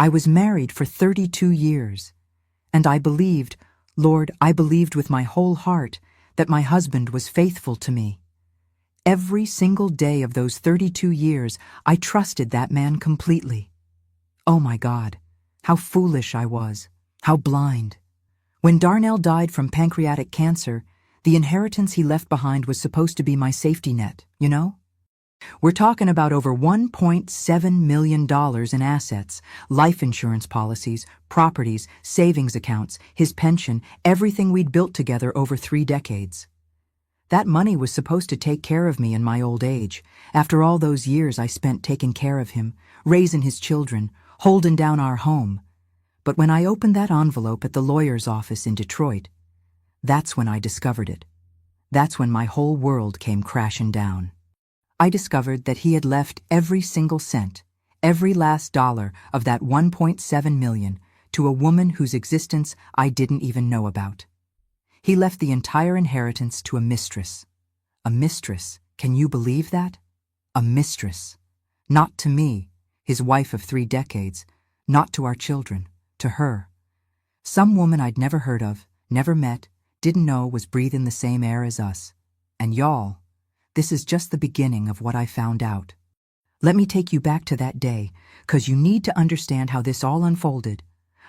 I was married for 32 years, and I believed, Lord, I believed with my whole heart that my husband was faithful to me. Every single day of those 32 years, I trusted that man completely. Oh my God, how foolish I was, how blind. When Darnell died from pancreatic cancer, the inheritance he left behind was supposed to be my safety net, you know? We're talking about over $1.7 million in assets, life insurance policies, properties, savings accounts, his pension, everything we'd built together over 3 decades. That money was supposed to take care of me in my old age, after all those years I spent taking care of him, raising his children, holding down our home. But when I opened that envelope at the lawyer's office in Detroit, that's when I discovered it. That's when my whole world came crashing down. I discovered that he had left every single cent, every last dollar of that $1.7 million to a woman whose existence I didn't even know about. He left the entire inheritance to a mistress. A mistress, can you believe that? A mistress. Not to me, his wife of 3 decades, not to our children, to her. Some woman I'd never heard of, never met, didn't know was breathing the same air as us. And y'all, this is just the beginning of what I found out. Let me take you back to that day, 'cause you need to understand how this all unfolded.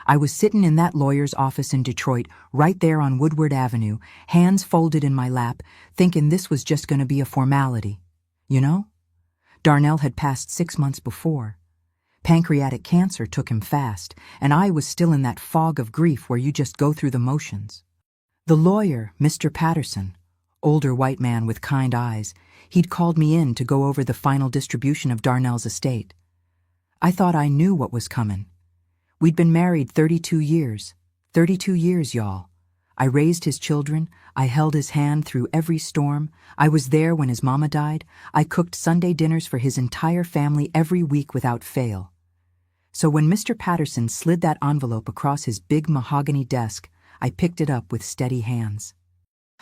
I was sitting in that lawyer's office in Detroit, right there on Woodward Avenue, hands folded in my lap, thinking this was just going to be a formality. You know? Darnell had passed 6 months before. Pancreatic cancer took him fast, and I was still in that fog of grief where you just go through the motions. The lawyer, Mr. Patterson, older white man with kind eyes, he'd called me in to go over the final distribution of Darnell's estate. I thought I knew what was coming. We'd been married 32 years. 32 years, y'all. I raised his children. I held his hand through every storm. I was there when his mama died. I cooked Sunday dinners for his entire family every week without fail. So when Mr. Patterson slid that envelope across his big mahogany desk, I picked it up with steady hands.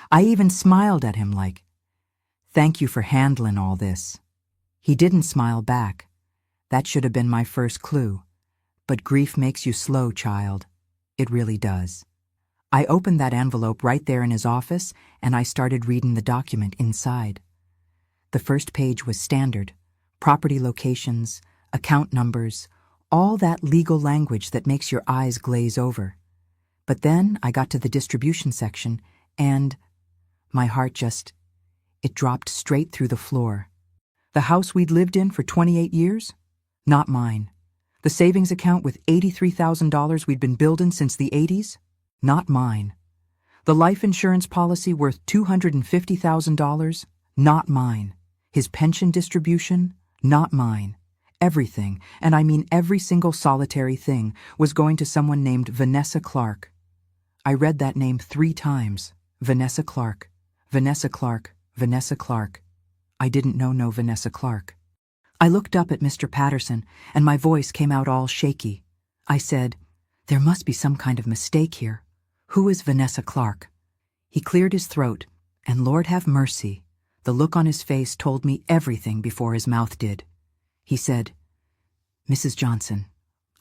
I even smiled at him like, "Thank you for handling all this." He didn't smile back. That should have been my first clue. But grief makes you slow, child. It really does. I opened that envelope right there in his office, and I started reading the document inside. The first page was standard. Property locations, account numbers, all that legal language that makes your eyes glaze over. But then I got to the distribution section, and my heart it dropped straight through the floor. The house we'd lived in for 28 years? Not mine. The savings account with $83,000 we'd been building since the 80s? Not mine. The life insurance policy worth $250,000? Not mine. His pension distribution? Not mine. Everything, and I mean every single solitary thing, was going to someone named Vanessa Clark. I read that name 3 times. Vanessa Clark. Vanessa Clark. Vanessa Clark. I didn't know no Vanessa Clark. I looked up at Mr. Patterson, and my voice came out all shaky. I said, "There must be some kind of mistake here. Who is Vanessa Clark?" He cleared his throat, and Lord have mercy, the look on his face told me everything before his mouth did. He said, "Mrs. Johnson,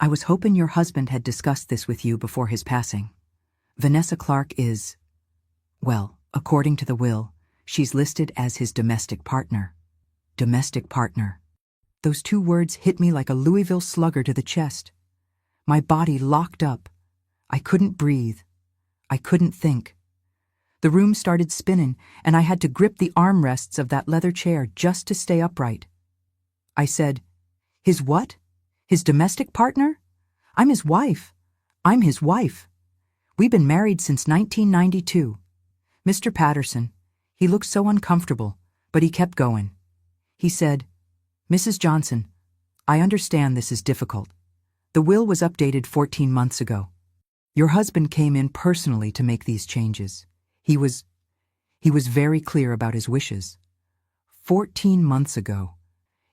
I was hoping your husband had discussed this with you before his passing. Vanessa Clark is, well, according to the will, she's listed as his domestic partner." Domestic partner. Those 2 words hit me like a Louisville slugger to the chest. My body locked up. I couldn't breathe. I couldn't think. The room started spinning, and I had to grip the armrests of that leather chair just to stay upright. I said, "His what? His domestic partner? I'm his wife. I'm his wife. We've been married since 1992. Mr. Patterson, he looked so uncomfortable, but he kept going. He said, "Mrs. Johnson, I understand this is difficult. The will was updated 14 months ago. Your husband came in personally to make these changes. He was very clear about his wishes. 14 months ago.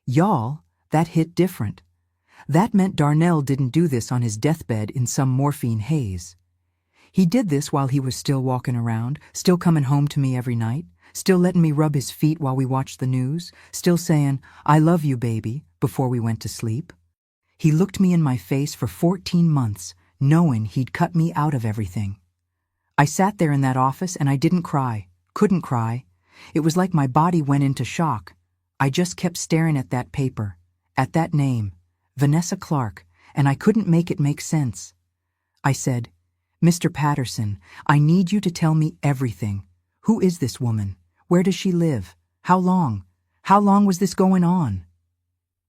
Y'all, that hit different. That meant Darnell didn't do this on his deathbed in some morphine haze. He did this while he was still walking around, still coming home to me every night, still letting me rub his feet while we watched the news, still saying, 'I love you, baby,' before we went to sleep. He looked me in my face for 14 months, knowing he'd cut me out of everything. I sat there in that office and I didn't cry, couldn't cry. It was like my body went into shock. I just kept staring at that paper, at that name, Vanessa Clark, and I couldn't make it make sense. I said, "Mr. Patterson, I need you to tell me everything. Who is this woman? Where does she live? How long? How long was this going on?"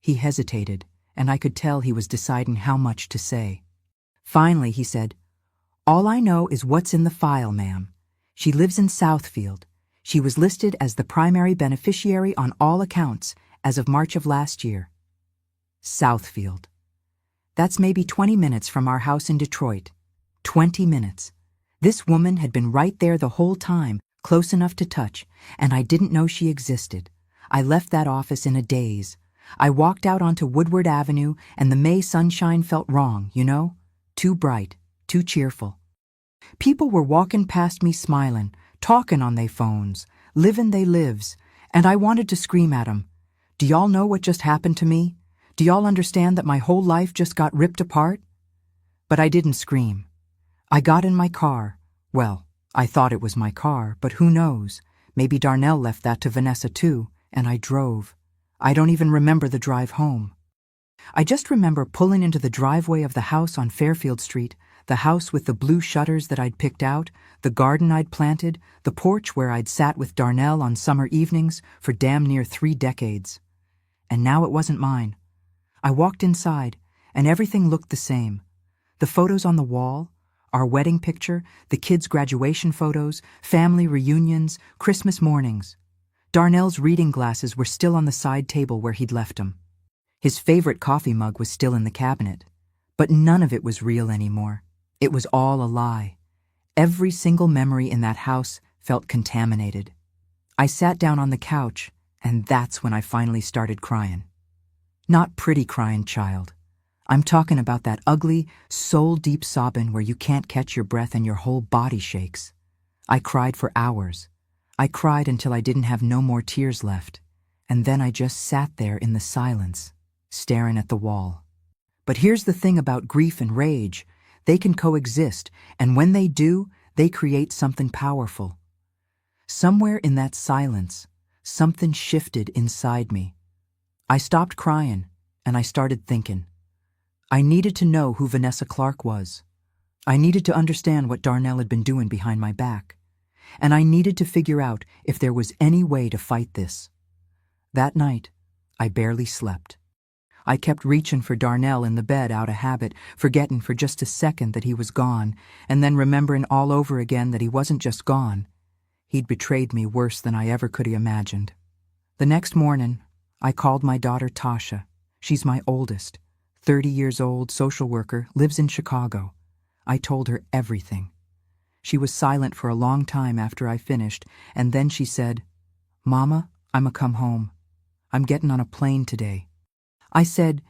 He hesitated, and I could tell he was deciding how much to say. Finally, he said, "All I know is what's in the file, ma'am. She lives in Southfield. She was listed as the primary beneficiary on all accounts as of March of last year." Southfield. That's maybe 20 minutes from our house in Detroit. 20 minutes. This woman had been right there the whole time, close enough to touch, and I didn't know she existed. I left that office in a daze. I walked out onto Woodward Avenue, and the May sunshine felt wrong, you know? Too bright, too cheerful. People were walking past me smiling, talking on they phones, living they lives, and I wanted to scream at 'em. Do y'all know what just happened to me? Do y'all understand that my whole life just got ripped apart? But I didn't scream. I got in my car. Well, I thought it was my car, but who knows? Maybe Darnell left that to Vanessa too, and I drove. I don't even remember the drive home. I just remember pulling into the driveway of the house on Fairfield Street, the house with the blue shutters that I'd picked out, the garden I'd planted, the porch where I'd sat with Darnell on summer evenings for damn near 3 decades. And now it wasn't mine. I walked inside, and everything looked the same. The photos on the wall, our wedding picture, the kids' graduation photos, family reunions, Christmas mornings. Darnell's reading glasses were still on the side table where he'd left them. His favorite coffee mug was still in the cabinet. But none of it was real anymore. It was all a lie. Every single memory in that house felt contaminated. I sat down on the couch, and that's when I finally started crying. Not pretty crying, child. I'm talking about that ugly, soul-deep sobbing where you can't catch your breath and your whole body shakes. I cried for hours. I cried until I didn't have no more tears left, and then I just sat there in the silence, staring at the wall. But here's the thing about grief and rage. They can coexist, and when they do, they create something powerful. Somewhere in that silence, something shifted inside me. I stopped crying, and I started thinking. I needed to know who Vanessa Clark was. I needed to understand what Darnell had been doing behind my back. And I needed to figure out if there was any way to fight this. That night, I barely slept. I kept reaching for Darnell in the bed out of habit, forgetting for just a second that he was gone, and then remembering all over again that he wasn't just gone. He'd betrayed me worse than I ever could have imagined. The next morning, I called my daughter Tasha. She's my oldest, 30 years old, social worker, lives in Chicago. I told her everything. She was silent for a long time after I finished, and then she said, "Mama, I'ma come home. I'm getting on a plane today." I said,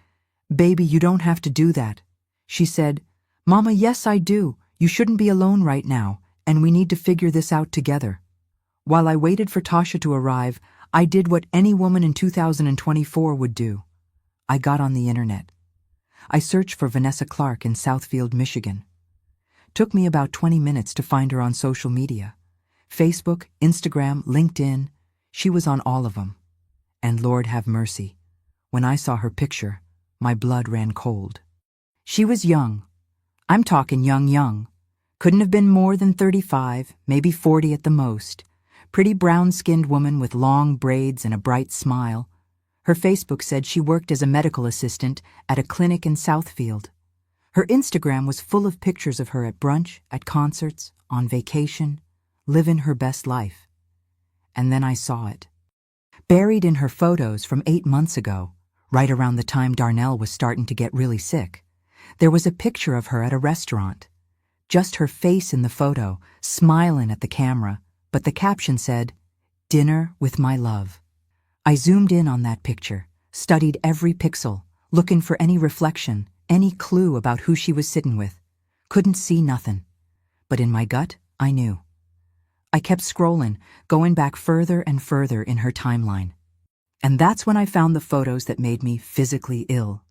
"Baby, you don't have to do that." She said, "Mama, yes, I do. You shouldn't be alone right now, and we need to figure this out together." While I waited for Tasha to arrive, I did what any woman in 2024 would do. I got on the internet. I searched for Vanessa Clark in Southfield, Michigan. Took me about 20 minutes to find her on social media. Facebook, Instagram, LinkedIn. She was on all of them. And Lord have mercy. When I saw her picture, my blood ran cold. She was young. I'm talking young. Couldn't have been more than 35, maybe 40 at the most. Pretty brown-skinned woman with long braids and a bright smile. Her Facebook said she worked as a medical assistant at a clinic in Southfield. Her Instagram was full of pictures of her at brunch, at concerts, on vacation, living her best life. And then I saw it. Buried in her photos from 8 months ago, right around the time Darnell was starting to get really sick, there was a picture of her at a restaurant. Just her face in the photo, smiling at the camera, but the caption said, "Dinner with my love." I zoomed in on that picture, studied every pixel, looking for any reflection, any clue about who she was sitting with. Couldn't see nothing. But in my gut, I knew. I kept scrolling, going back further and further in her timeline. And that's when I found the photos that made me physically ill.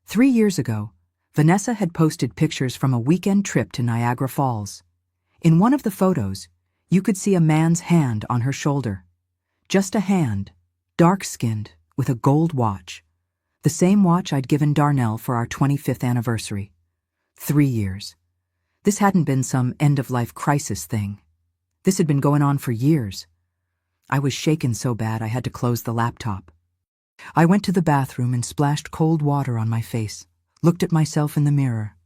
3 years ago, Vanessa had posted pictures from a weekend trip to Niagara Falls. In one of the photos, you could see a man's hand on her shoulder. Just a hand, dark-skinned, with a gold watch. The same watch I'd given Darnell for our 25th anniversary. 3 years. This hadn't been some end-of-life crisis thing. This had been going on for years. I was shaken so bad I had to close the laptop. I went to the bathroom and splashed cold water on my face, looked at myself in the mirror.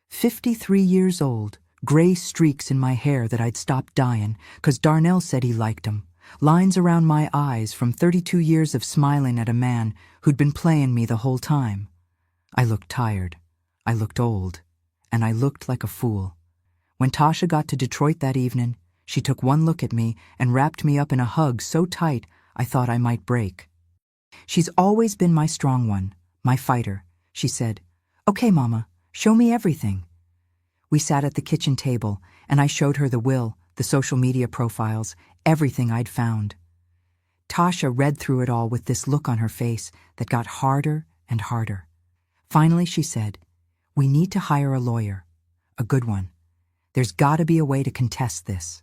53 years old, gray streaks in my hair that I'd stopped dyeing 'cause Darnell said he liked 'em. Lines around my eyes from 32 years of smiling at a man who'd been playing me the whole time. I looked tired. I looked old. And I looked like a fool. When Tasha got to Detroit that evening, she took one look at me and wrapped me up in a hug so tight I thought I might break. "She's always been my strong one, my fighter," she said. "Okay, Mama, show me everything." We sat at the kitchen table, and I showed her the will, the social media profiles, everything I'd found. Tasha read through it all with this look on her face that got harder and harder. Finally, she said, "We need to hire a lawyer, a good one. There's gotta be a way to contest this."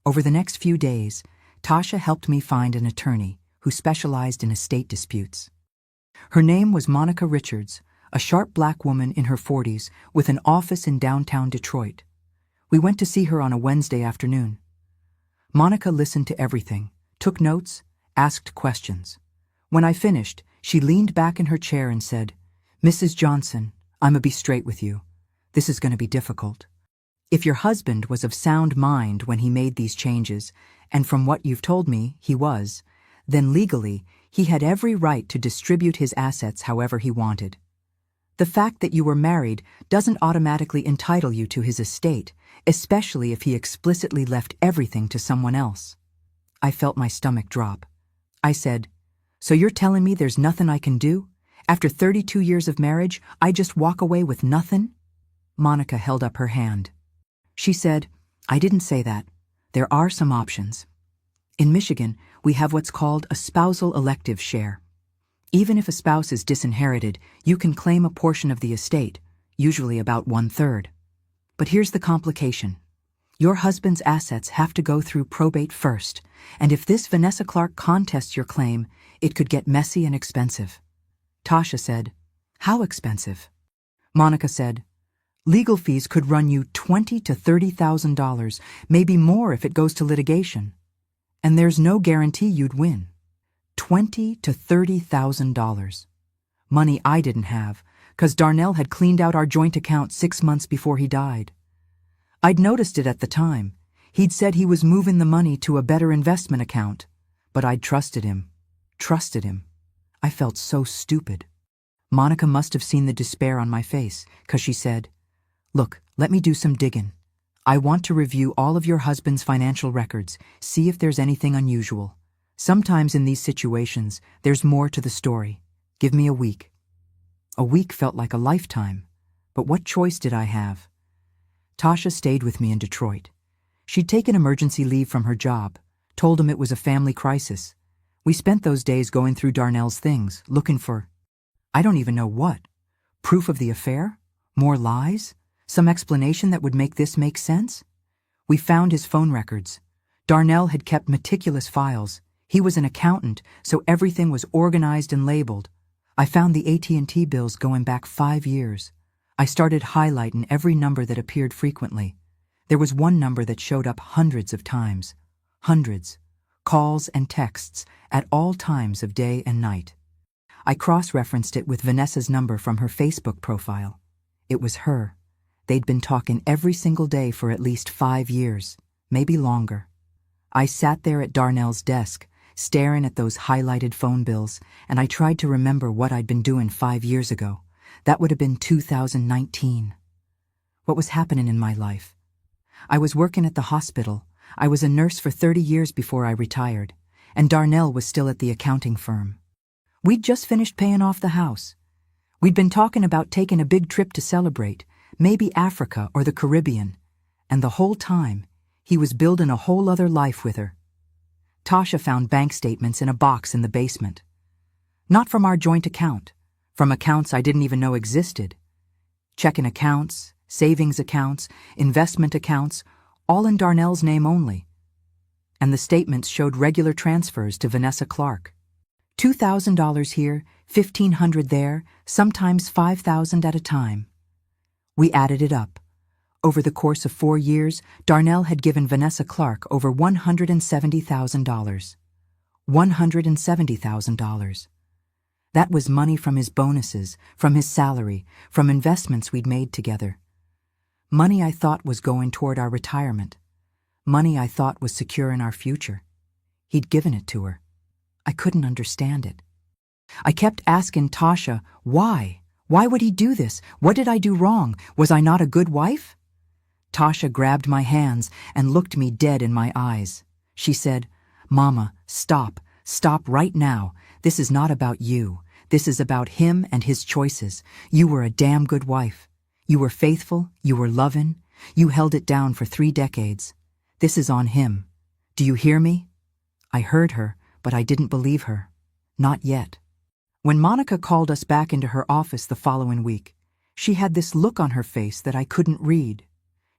Over the next few days, Tasha helped me find an attorney who specialized in estate disputes. Her name was Monica Richards, a sharp black woman in her 40s with an office in downtown Detroit. We went to see her on a Wednesday afternoon. Monica listened to everything, took notes, asked questions. When I finished, she leaned back in her chair and said, "Mrs. Johnson, I'ma be straight with you. This is going to be difficult. If your husband was of sound mind when he made these changes, and from what you've told me, he was, then legally, he had every right to distribute his assets however he wanted. The fact that you were married doesn't automatically entitle you to his estate, especially if he explicitly left everything to someone else." I felt my stomach drop. I said, "So you're telling me there's nothing I can do? After 32 years of marriage, I just walk away with nothing?" Monica held up her hand. She said, "I didn't say that. There are some options. In Michigan, we have what's called a spousal elective share. Even if a spouse is disinherited, you can claim a portion of the estate, usually about 1/3. But here's the complication. Your husband's assets have to go through probate first, and if this Vanessa Clark contests your claim, it could get messy and expensive." Tasha said, "How expensive?" Monica said, "Legal fees could run you $20,000 to $30,000, maybe more if it goes to litigation. And there's no guarantee you'd win. $20,000 to $30,000. Money I didn't have, 'cause Darnell had cleaned out our joint account 6 months before he died. I'd noticed it at the time. He'd said he was moving the money to a better investment account, but I'd trusted him. I felt so stupid. Monica must have seen the despair on my face, 'cause she said, "Look, let me do some digging. I want to review all of your husband's financial records, see if there's anything unusual. Sometimes in these situations, there's more to the story. Give me a week." A week felt like a lifetime, but what choice did I have? Tasha stayed with me in Detroit. She'd taken emergency leave from her job, told him it was a family crisis. We spent those days going through Darnell's things, looking for, I don't even know what. Proof of the affair? More lies? Some explanation that would make this make sense? We found his phone records. Darnell had kept meticulous files. He was an accountant, so everything was organized and labeled. I found the AT&T bills going back 5 years. I started highlighting every number that appeared frequently. There was one number that showed up hundreds of times. Hundreds. Calls and texts at all times of day and night. I cross-referenced it with Vanessa's number from her Facebook profile. It was her. They'd been talking every single day for at least 5 years, maybe longer. I sat there at Darnell's desk, staring at those highlighted phone bills, and I tried to remember what I'd been doing 5 years ago. That would have been 2019. What was happening in my life? I was working at the hospital. I was a nurse for 30 years before I retired, and Darnell was still at the accounting firm. We'd just finished paying off the house. We'd been talking about taking a big trip to celebrate, maybe Africa or the Caribbean, and the whole time, he was building a whole other life with her. Tasha found bank statements in a box in the basement. Not from our joint account, from accounts I didn't even know existed. Checking accounts, savings accounts, investment accounts, all in Darnell's name only. And the statements showed regular transfers to Vanessa Clark. $2,000 here, $1,500 there, sometimes $5,000 at a time. We added it up. Over the course of 4 years, Darnell had given Vanessa Clark over $170,000. $170,000. That was money from his bonuses, from his salary, from investments we'd made together. Money I thought was going toward our retirement. Money I thought was secure in our future. He'd given it to her. I couldn't understand it. I kept asking Tasha, why? Why would he do this? What did I do wrong? Was I not a good wife? Tasha grabbed my hands and looked me dead in my eyes. She said, "Mama, stop. Stop right now. This is not about you. This is about him and his choices. You were a damn good wife. You were faithful. You were loving. You held it down for 3 decades. This is on him. Do you hear me?" I heard her, but I didn't believe her. Not yet. When Monica called us back into her office the following week, she had this look on her face that I couldn't read.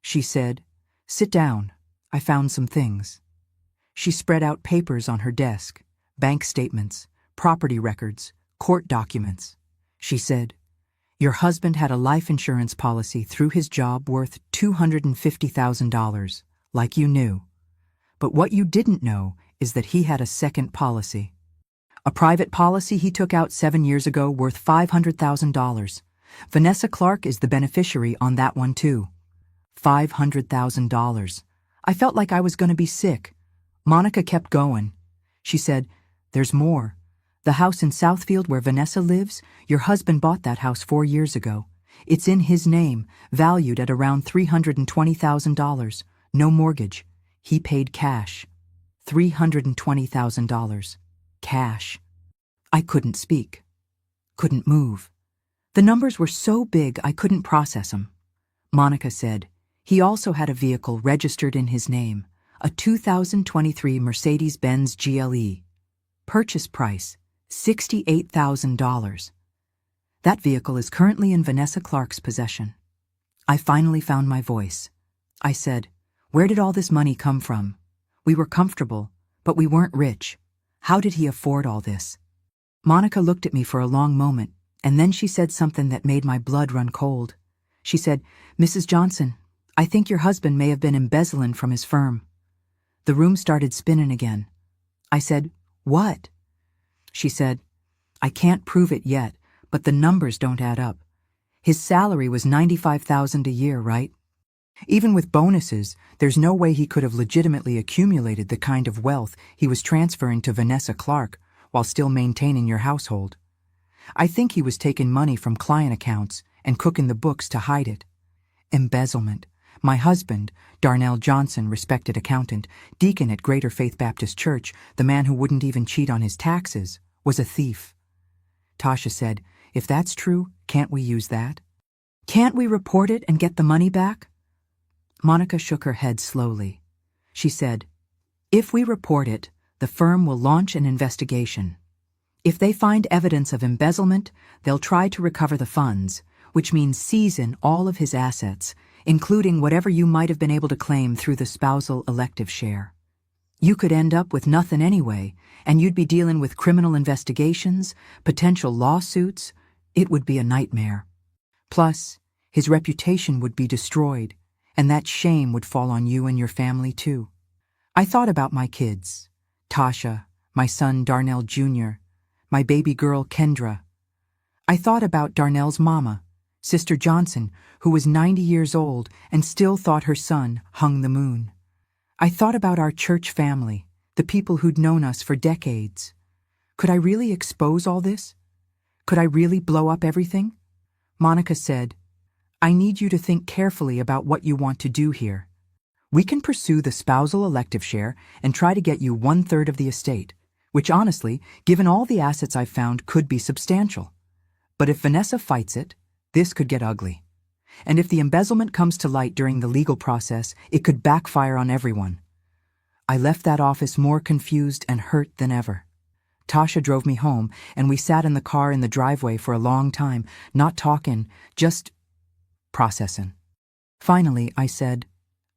She said, "Sit down. I found some things." She spread out papers on her desk, bank statements, property records, court documents. She said, "Your husband had a life insurance policy through his job worth $250,000, like you knew. But what you didn't know is that he had a second policy. A private policy he took out 7 years ago worth $500,000. Vanessa Clark is the beneficiary on that one too. $500,000. I felt like I was going to be sick. Monica kept going. She said, "There's more. The house in Southfield where Vanessa lives, your husband bought that house 4 years ago. It's in his name, valued at around $320,000. No mortgage. He paid cash. $320,000. Cash." I couldn't speak. Couldn't move. The numbers were so big I couldn't process them. Monica said, "He also had a vehicle registered in his name, a 2023 Mercedes-Benz GLE. Purchase price, $68,000. That vehicle is currently in Vanessa Clark's possession." I finally found my voice. I said, "Where did all this money come from? We were comfortable, but we weren't rich. How did he afford all this?" Monica looked at me for a long moment, and then she said something that made my blood run cold. She said, "Mrs. Johnson, I think your husband may have been embezzling from his firm." The room started spinning again. I said, "What?" She said, "I can't prove it yet, but the numbers don't add up. His salary was $95,000 a year, right? Even with bonuses, there's no way he could have legitimately accumulated the kind of wealth he was transferring to Vanessa Clark while still maintaining your household. I think he was taking money from client accounts and cooking the books to hide it. Embezzlement. My husband, Darnell Johnson, respected accountant, deacon at Greater Faith Baptist Church, the man who wouldn't even cheat on his taxes, was a thief." Tasha said, "If that's true, can't we use that? Can't we report it and get the money back?" Monica shook her head slowly. She said, "If we report it, the firm will launch an investigation. If they find evidence of embezzlement, they'll try to recover the funds, which means seize in all of his assets, including whatever you might have been able to claim through the spousal elective share. You could end up with nothing anyway, and you'd be dealing with criminal investigations, potential lawsuits. It would be a nightmare. Plus, his reputation would be destroyed, and that shame would fall on you and your family too." I thought about my kids, Tasha, my son Darnell Jr., my baby girl Kendra. I thought about Darnell's mama, Sister Johnson, who was 90 years old and still thought her son hung the moon. I thought about our church family, the people who'd known us for decades. Could I really expose all this? Could I really blow up everything? Monica said, "I need you to think carefully about what you want to do here. We can pursue the spousal elective share and try to get you 1/3 of the estate, which honestly, given all the assets I've found, could be substantial. But if Vanessa fights it, this could get ugly. And if the embezzlement comes to light during the legal process, it could backfire on everyone." I left that office more confused and hurt than ever. Tasha drove me home, and we sat in the car in the driveway for a long time, not talking, just processing. Finally, I said,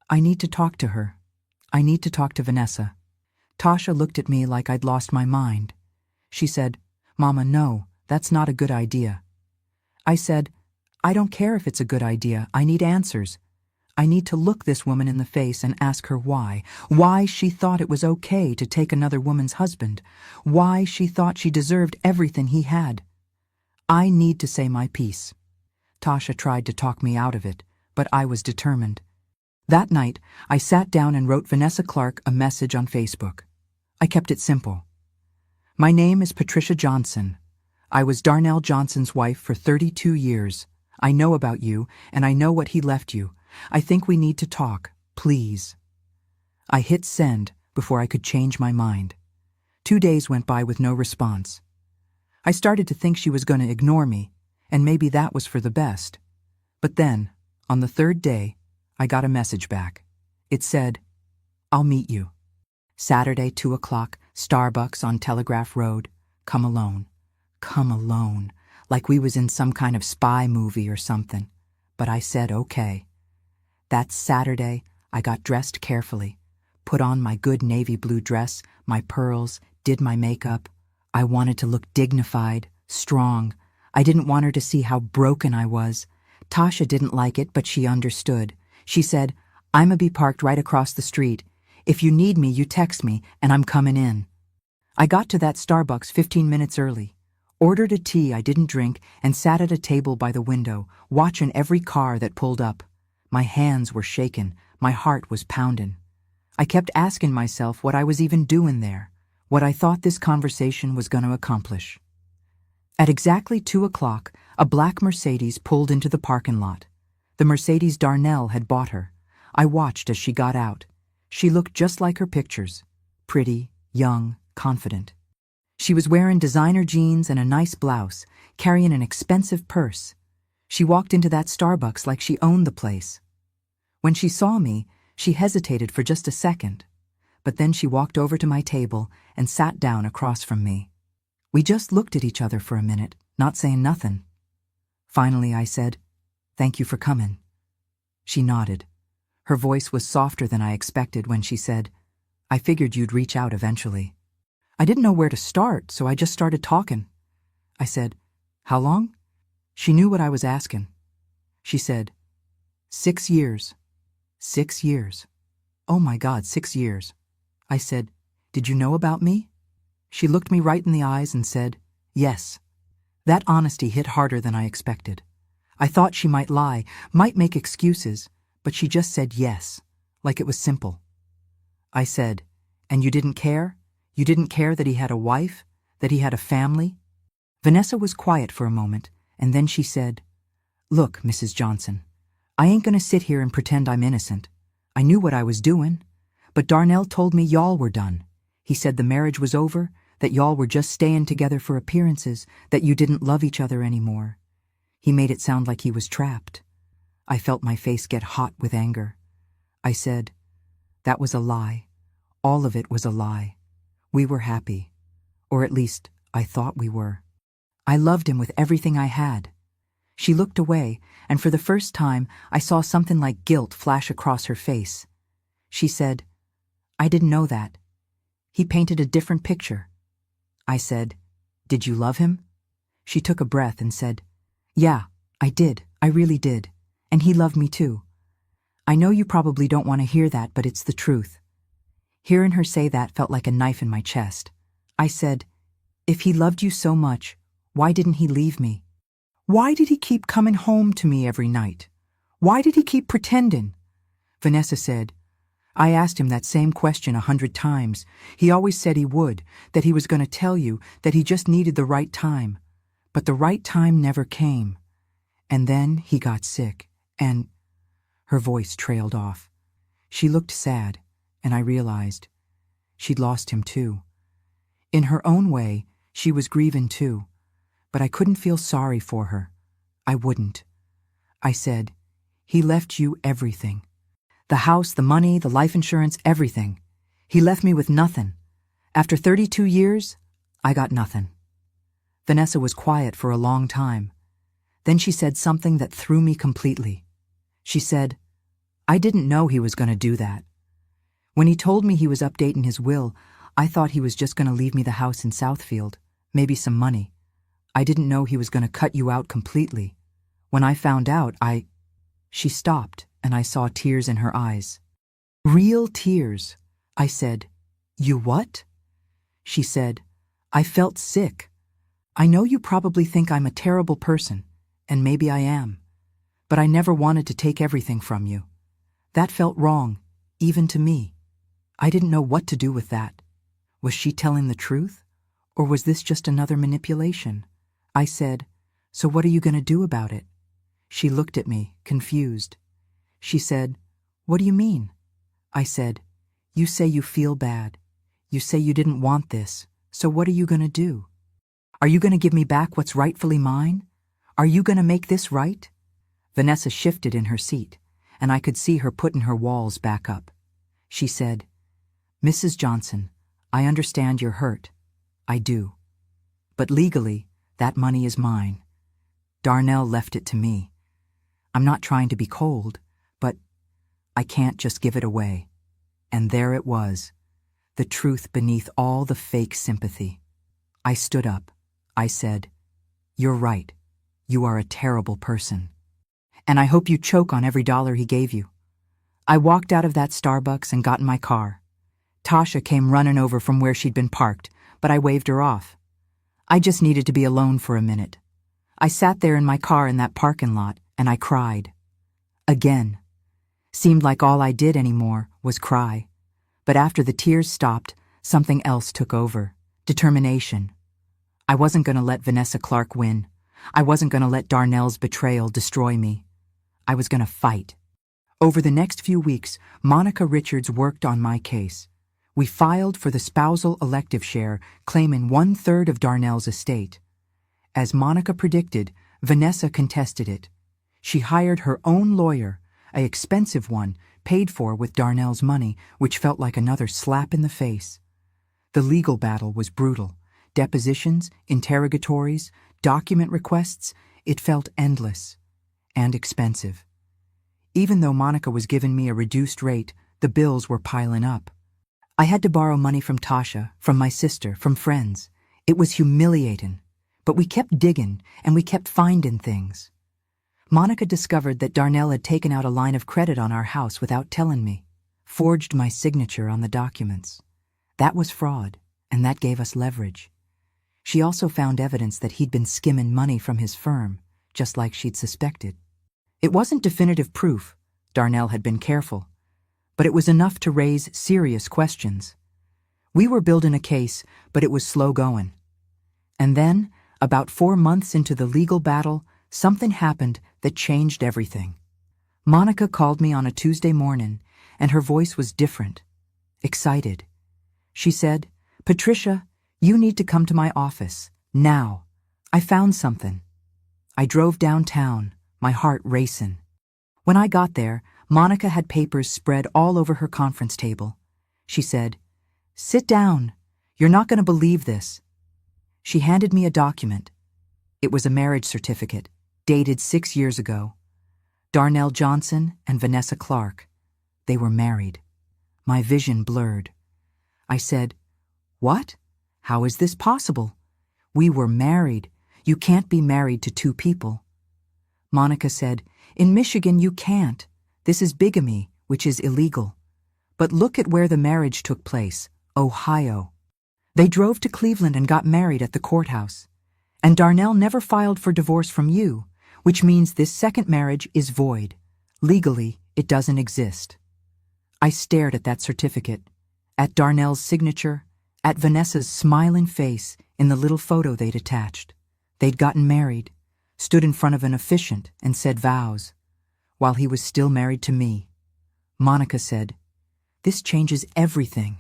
I need to talk to her. I need to talk to Vanessa. Tasha looked at me like I'd lost my mind. She said, Mama, no, that's not a good idea. I said, I don't care if it's a good idea. I need answers. I need to look this woman in the face and ask her why she thought it was okay to take another woman's husband, why she thought she deserved everything he had. I need to say my piece. Tasha tried to talk me out of it, but I was determined. That night, I sat down and wrote Vanessa Clark a message on Facebook. I kept it simple. My name is Patricia Johnson. I was Darnell Johnson's wife for 32 years. I know about you, and I know what he left you. I think we need to talk, please. I hit send before I could change my mind. 2 days went by with no response. I started to think she was going to ignore me, and maybe that was for the best. But then, on the 3rd day, I got a message back. It said, I'll meet you. Saturday, 2 o'clock, Starbucks on Telegraph Road. Come alone. Come alone. Like we was in some kind of spy movie or something. But I said okay. That Saturday, I got dressed carefully, put on my good navy blue dress, my pearls, did my makeup. I wanted to look dignified, strong. I didn't want her to see how broken I was. Tasha didn't like it, but she understood. She said, I'ma be parked right across the street. If you need me, you text me, and I'm coming in. I got to that Starbucks 15 minutes early, ordered a tea I didn't drink, and sat at a table by the window, watching every car that pulled up. My hands were shaking, my heart was pounding. I kept asking myself what I was even doing there, what I thought this conversation was going to accomplish. At exactly 2 o'clock, a black Mercedes pulled into the parking lot. The Mercedes Darnell had bought her. I watched as she got out. She looked just like her pictures, pretty, young, confident. She was wearing designer jeans and a nice blouse, carrying an expensive purse. She walked into that Starbucks like she owned the place. When she saw me, she hesitated for just a second, but then she walked over to my table and sat down across from me. We just looked at each other for a minute, not saying nothing. Finally, I said, Thank you for coming. She nodded. Her voice was softer than I expected when she said, I figured you'd reach out eventually. I didn't know where to start, so I just started talking. I said, How long? She knew what I was asking. She said, 6 years. 6 years. Oh my God, 6 years. I said, Did you know about me? She looked me right in the eyes and said, Yes. That honesty hit harder than I expected. I thought she might lie, might make excuses, but she just said yes, like it was simple. I said, And you didn't care? You didn't care that he had a wife, that he had a family? Vanessa was quiet for a moment, and then she said, Look, Mrs. Johnson, I ain't gonna sit here and pretend I'm innocent. I knew what I was doing, but Darnell told me y'all were done. He said the marriage was over, that y'all were just staying together for appearances, that you didn't love each other anymore. He made it sound like he was trapped. I felt my face get hot with anger. I said, That was a lie. All of it was a lie. We were happy. Or at least, I thought we were. I loved him with everything I had. She looked away, and for the first time, I saw something like guilt flash across her face. She said, I didn't know that. He painted a different picture. I said, Did you love him? She took a breath and said, Yeah, I did. I really did. And he loved me too. I know you probably don't want to hear that, but it's the truth. Hearing her say that felt like a knife in my chest. I said, If he loved you so much, why didn't he leave me? Why did he keep coming home to me every night? Why did he keep pretending? Vanessa said, I asked him that same question 100 times. He always said he would, that he was going to tell you, that he just needed the right time. But the right time never came. And then he got sick, and... Her voice trailed off. She looked sad, and I realized she'd lost him too. In her own way, she was grieving too, but I couldn't feel sorry for her. I wouldn't. I said, He left you everything. The house, the money, the life insurance, everything. He left me with nothing. After 32 years, I got nothing. Vanessa was quiet for a long time. Then she said something that threw me completely. She said, "I didn't know he was going to do that. When he told me he was updating his will, I thought he was just going to leave me the house in Southfield, maybe some money. I didn't know he was going to cut you out completely. When I found out, She stopped, and I saw tears in her eyes. Real tears. I said, "You what?" She said, "I felt sick. I know you probably think I'm a terrible person, and maybe I am. But I never wanted to take everything from you. That felt wrong, even to me. I didn't know what to do with that. Was she telling the truth? Or was this just another manipulation?" I said, "So what are you going to do about it?" She looked at me, confused. She said, "What do you mean?" I said, "You say you feel bad. You say you didn't want this. So what are you going to do? Are you going to give me back what's rightfully mine? Are you going to make this right?" Vanessa shifted in her seat, and I could see her putting her walls back up. She said, "Mrs. Johnson, I understand you're hurt. I do. But legally, that money is mine. Darnell left it to me. I'm not trying to be cold, but I can't just give it away." And there it was, the truth beneath all the fake sympathy. I stood up. I said, "You're right. You are a terrible person. And I hope you choke on every dollar he gave you." I walked out of that Starbucks and got in my car. Tasha came running over from where she'd been parked, but I waved her off. I just needed to be alone for a minute. I sat there in my car in that parking lot, and I cried. Again. Seemed like all I did anymore was cry. But after the tears stopped, something else took over. Determination. I wasn't going to let Vanessa Clark win. I wasn't going to let Darnell's betrayal destroy me. I was going to fight. Over the next few weeks, Monica Richards worked on my case. We filed for the spousal elective share, claiming 1/3 of Darnell's estate. As Monica predicted, Vanessa contested it. She hired her own lawyer, an expensive one, paid for with Darnell's money, which felt like another slap in the face. The legal battle was brutal. Depositions, interrogatories, document requests, it felt endless and expensive. Even though Monica was giving me a reduced rate, the bills were piling up. I had to borrow money from Tasha, from my sister, from friends. It was humiliating. But we kept digging, and we kept finding things. Monica discovered that Darnell had taken out a line of credit on our house without telling me, forged my signature on the documents. That was fraud, and that gave us leverage. She also found evidence that he'd been skimming money from his firm, just like she'd suspected. It wasn't definitive proof. Darnell had been careful. But it was enough to raise serious questions. We were building a case, but it was slow going. And then, about 4 months into the legal battle, something happened that changed everything. Monica called me on a Tuesday morning, and her voice was different, excited. She said, "Patricia, you need to come to my office, now. I found something." I drove downtown, my heart racing. When I got there, Monica had papers spread all over her conference table. She said, "Sit down. You're not going to believe this." She handed me a document. It was a marriage certificate, dated 6 years ago. Darnell Johnson and Vanessa Clark. They were married. My vision blurred. I said, "What? How is this possible? We were married. You can't be married to 2 people." Monica said, "In Michigan you can't. This is bigamy, which is illegal. But look at where the marriage took place, Ohio. They drove to Cleveland and got married at the courthouse. And Darnell never filed for divorce from you, which means this second marriage is void. Legally, it doesn't exist." I stared at that certificate, at Darnell's signature, at Vanessa's smiling face in the little photo they'd attached. They'd gotten married, stood in front of an officiant and said vows, while he was still married to me. Monica said, "This changes everything.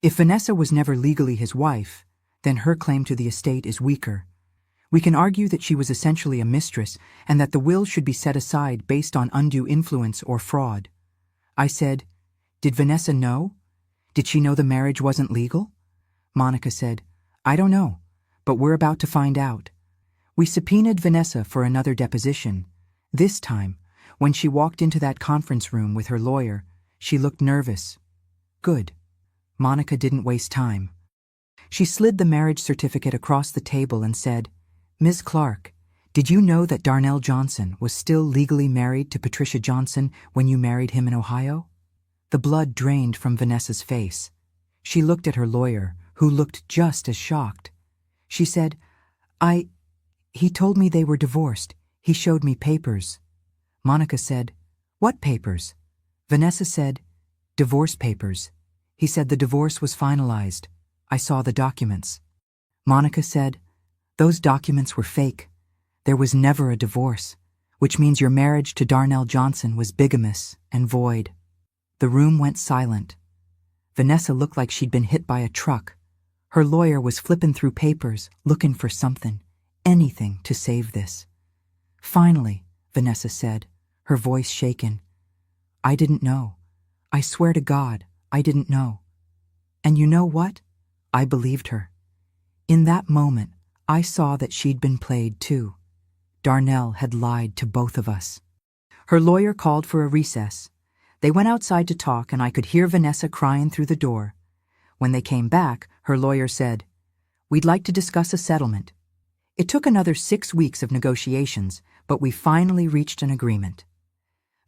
If Vanessa was never legally his wife, then her claim to the estate is weaker. We can argue that she was essentially a mistress and that the will should be set aside based on undue influence or fraud." I said, "Did Vanessa know? Did she know the marriage wasn't legal?" Monica said, I don't know, but we're about to find out. We subpoenaed Vanessa for another deposition. This time, when she walked into that conference room with her lawyer, she looked nervous. Good. Monica didn't waste time. She slid the marriage certificate across the table and said, "Ms. Clark, did you know that Darnell Johnson was still legally married to Patricia Johnson when you married him in Ohio?" The blood drained from Vanessa's face. She looked at her lawyer, who looked just as shocked. She said, He told me they were divorced. He showed me papers." Monica said, "What papers?" Vanessa said, "Divorce papers. He said the divorce was finalized. I saw the documents." Monica said, "Those documents were fake. There was never a divorce, which means your marriage to Darnell Johnson was bigamous and void." The room went silent. Vanessa looked like she'd been hit by a truck. Her lawyer was flipping through papers, looking for something, anything to save this. "Finally," Vanessa said, her voice shaken, "I didn't know. I swear to God, I didn't know." And you know what? I believed her. In that moment, I saw that she'd been played too. Darnell had lied to both of us. Her lawyer called for a recess. They went outside to talk, and I could hear Vanessa crying through the door. When they came back, her lawyer said, "We'd like to discuss a settlement." It took another 6 weeks of negotiations, but we finally reached an agreement.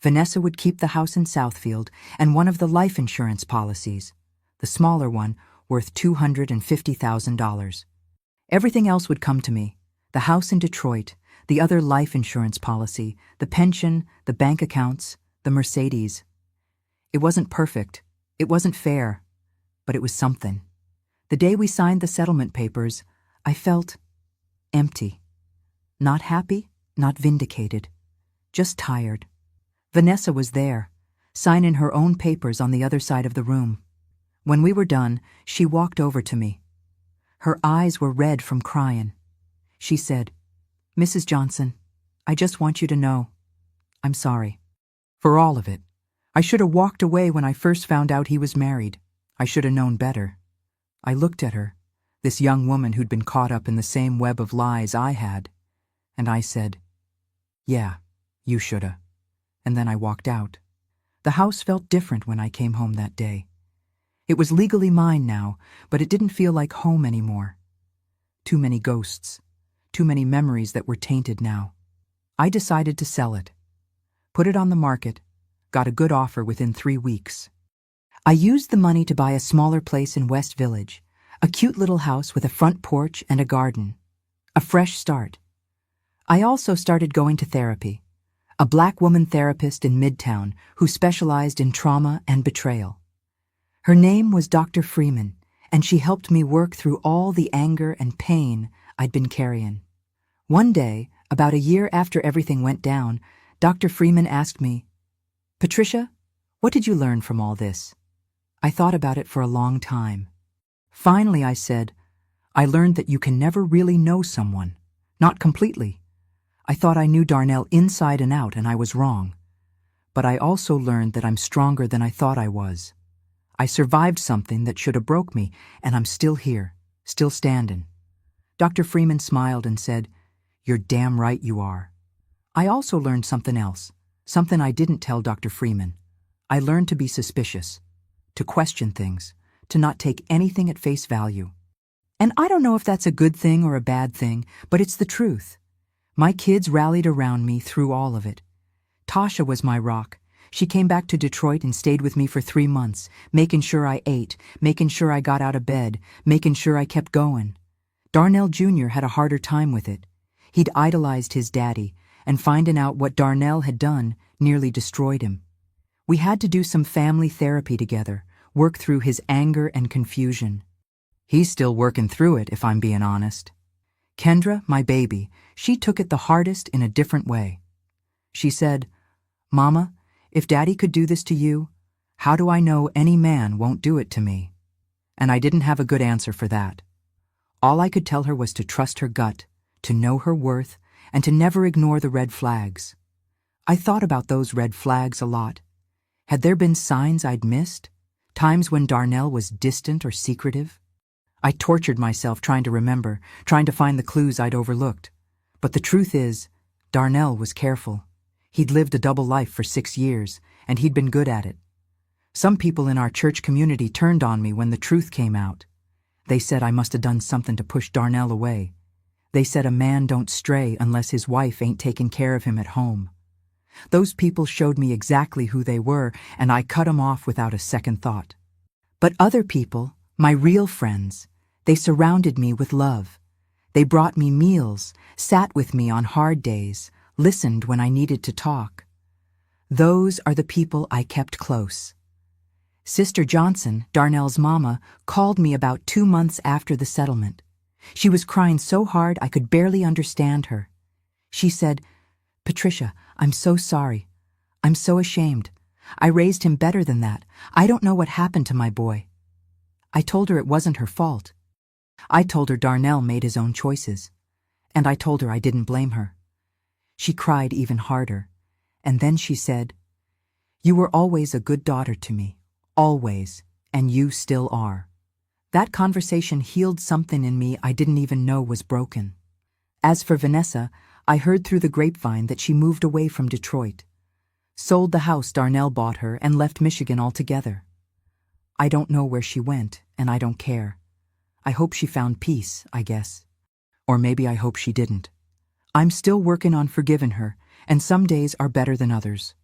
Vanessa would keep the house in Southfield and one of the life insurance policies, the smaller one worth $250,000. Everything else would come to me: the house in Detroit, the other life insurance policy, the pension, the bank accounts, the Mercedes. It wasn't perfect, it wasn't fair, but it was something. The day we signed the settlement papers, I felt empty. Not happy, not vindicated, just tired. Vanessa was there, signing her own papers on the other side of the room. When we were done, she walked over to me. Her eyes were red from crying. She said, "Mrs. Johnson, I just want you to know, I'm sorry. For all of it. I should have walked away when I first found out he was married. I should have known better." I looked at her, this young woman who'd been caught up in the same web of lies I had, and I said, "Yeah, you shoulda." And then I walked out. The house felt different when I came home that day. It was legally mine now, but it didn't feel like home anymore. Too many ghosts, too many memories that were tainted now. I decided to sell it. Put it on the market, got a good offer within 3 weeks. I used the money to buy a smaller place in West Village, a cute little house with a front porch and a garden. A fresh start. I also started going to therapy, a Black woman therapist in Midtown who specialized in trauma and betrayal. Her name was Dr. Freeman, and she helped me work through all the anger and pain I'd been carrying. One day, about a year after everything went down, Dr. Freeman asked me, "Patricia, what did you learn from all this?" I thought about it for a long time. Finally, I said, "I learned that you can never really know someone, not completely. I thought I knew Darnell inside and out, and I was wrong. But I also learned that I'm stronger than I thought I was. I survived something that should have broke me, and I'm still here, still standing." Dr. Freeman smiled and said, "You're damn right you are." I also learned something else, something I didn't tell Dr. Freeman. I learned to be suspicious, to question things, to not take anything at face value. And I don't know if that's a good thing or a bad thing, but it's the truth. My kids rallied around me through all of it. Tasha was my rock. She came back to Detroit and stayed with me for 3 months, making sure I ate, making sure I got out of bed, making sure I kept going. Darnell Jr. had a harder time with it. He'd idolized his daddy, and finding out what Darnell had done nearly destroyed him. We had to do some family therapy together, work through his anger and confusion. He's still working through it, if I'm being honest. Kendra, my baby, she took it the hardest in a different way. She said, "Mama, if Daddy could do this to you, how do I know any man won't do it to me?" And I didn't have a good answer for that. All I could tell her was to trust her gut, to know her worth, and to never ignore the red flags. I thought about those red flags a lot. Had there been signs I'd missed? Times when Darnell was distant or secretive? I tortured myself trying to remember, trying to find the clues I'd overlooked. But the truth is, Darnell was careful. He'd lived a double life for 6 years, and he'd been good at it. Some people in our church community turned on me when the truth came out. They said I must have done something to push Darnell away. They said a man don't stray unless his wife ain't taking care of him at home. Those people showed me exactly who they were, and I cut 'em off without a second thought. But other people, my real friends, they surrounded me with love. They brought me meals, sat with me on hard days, listened when I needed to talk. Those are the people I kept close. Sister Johnson, Darnell's mama, called me about 2 months after the settlement. She was crying so hard I could barely understand her. She said, "Patricia, I'm so sorry. I'm so ashamed. I raised him better than that. I don't know what happened to my boy." I told her it wasn't her fault. I told her Darnell made his own choices. And I told her I didn't blame her. She cried even harder. And then she said, "You were always a good daughter to me. Always. And you still are." That conversation healed something in me I didn't even know was broken. As for Vanessa, I heard through the grapevine that she moved away from Detroit, sold the house Darnell bought her, and left Michigan altogether. I don't know where she went, and I don't care. I hope she found peace, I guess. Or maybe I hope she didn't. I'm still working on forgiving her, and some days are better than others.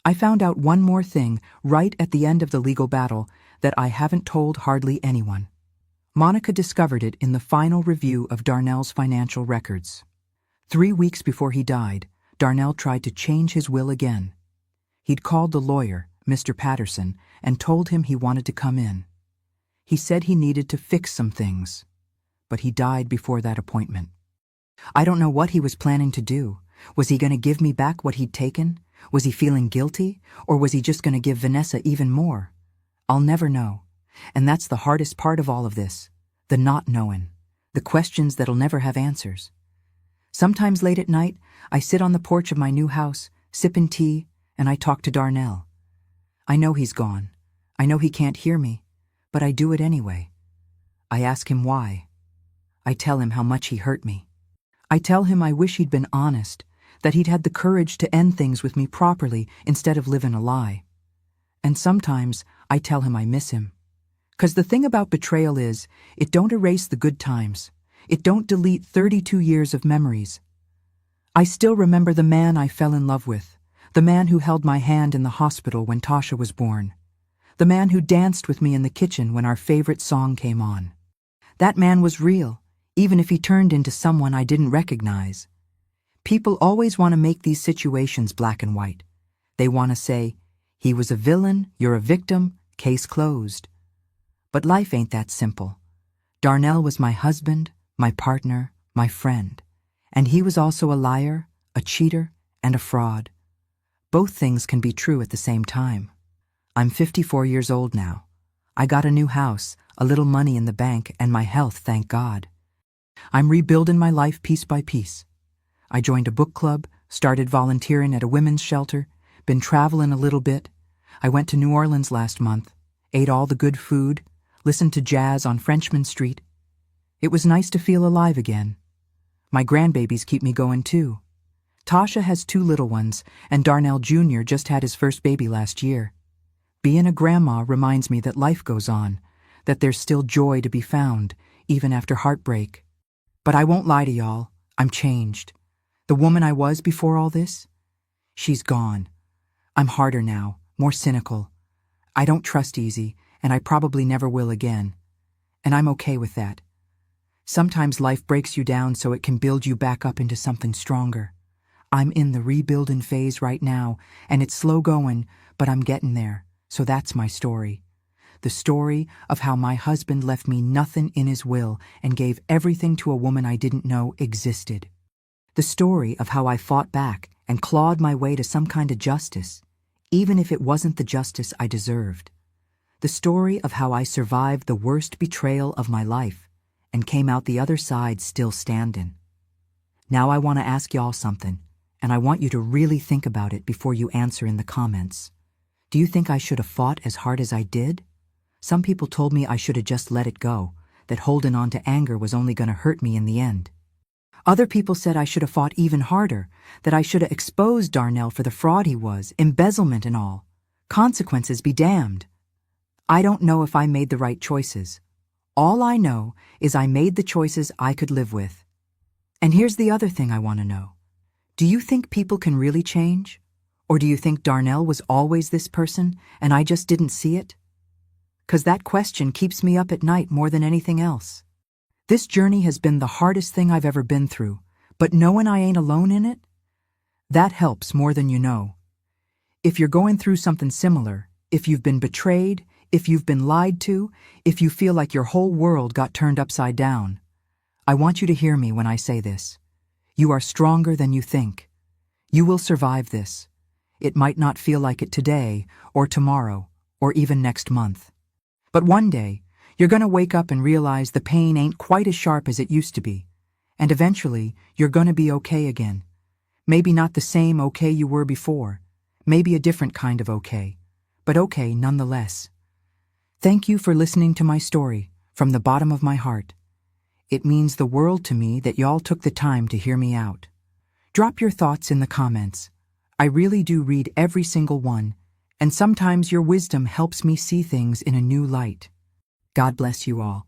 I found out one more thing right at the end of the legal battle that I haven't told hardly anyone. Monica discovered it in the final review of Darnell's financial records. 3 weeks before he died, Darnell tried to change his will again. He'd called the lawyer, Mr. Patterson, and told him he wanted to come in. He said he needed to fix some things, but he died before that appointment. I don't know what he was planning to do. Was he going to give me back what he'd taken? Was he feeling guilty? Or was he just going to give Vanessa even more? I'll never know. And that's the hardest part of all of this. The not knowing. The questions that'll never have answers. Sometimes late at night, I sit on the porch of my new house, sipping tea, and I talk to Darnell. I know he's gone. I know he can't hear me, but I do it anyway. I ask him why. I tell him how much he hurt me. I tell him I wish he'd been honest, that he'd had the courage to end things with me properly instead of living a lie. And sometimes I tell him I miss him. 'Cause the thing about betrayal is, it don't erase the good times. It don't delete 32 years of memories. I still remember the man I fell in love with, the man who held my hand in the hospital when Tasha was born, the man who danced with me in the kitchen when our favorite song came on. That man was real, even if he turned into someone I didn't recognize. People always want to make these situations black and white. They want to say, he was a villain, you're a victim, case closed. But life ain't that simple. Darnell was my husband, my partner, my friend. And he was also a liar, a cheater, and a fraud. Both things can be true at the same time. I'm 54 years old now. I got a new house, a little money in the bank, and my health, thank God. I'm rebuilding my life piece by piece. I joined a book club, started volunteering at a women's shelter, been traveling a little bit. I went to New Orleans last month, ate all the good food, listened to jazz on Frenchman Street. It was nice to feel alive again. My grandbabies keep me going too. Tasha has 2 little ones, and Darnell Jr. just had his first baby last year. Being a grandma reminds me that life goes on, that there's still joy to be found, even after heartbreak. But I won't lie to y'all, I'm changed. The woman I was before all this? She's gone. I'm harder now, more cynical. I don't trust easy, and I probably never will again. And I'm okay with that. Sometimes life breaks you down so it can build you back up into something stronger. I'm in the rebuilding phase right now, and it's slow going, but I'm getting there. So that's my story. The story of how my husband left me nothing in his will and gave everything to a woman I didn't know existed. The story of how I fought back and clawed my way to some kind of justice, even if it wasn't the justice I deserved. The story of how I survived the worst betrayal of my life and came out the other side still standing. Now I want to ask y'all something, and I want you to really think about it before you answer in the comments. Do you think I should have fought as hard as I did? Some people told me I should have just let it go, that holding on to anger was only going to hurt me in the end. Other people said I should have fought even harder, that I should have exposed Darnell for the fraud he was, embezzlement and all. Consequences be damned. I don't know if I made the right choices. All I know is I made the choices I could live with. And here's the other thing I want to know. Do you think people can really change? Or do you think Darnell was always this person and I just didn't see it? 'Cause that question keeps me up at night more than anything else. This journey has been the hardest thing I've ever been through, but knowing I ain't alone in it, that helps more than you know. If you're going through something similar, if you've been betrayed, if you've been lied to, if you feel like your whole world got turned upside down, I want you to hear me when I say this. You are stronger than you think. You will survive this. It might not feel like it today, or tomorrow, or even next month. But one day, you're going to wake up and realize the pain ain't quite as sharp as it used to be. And eventually, you're going to be okay again. Maybe not the same okay you were before. Maybe a different kind of okay. But okay nonetheless. Thank you for listening to my story from the bottom of my heart. It means the world to me that y'all took the time to hear me out. Drop your thoughts in the comments. I really do read every single one, and sometimes your wisdom helps me see things in a new light. God bless you all.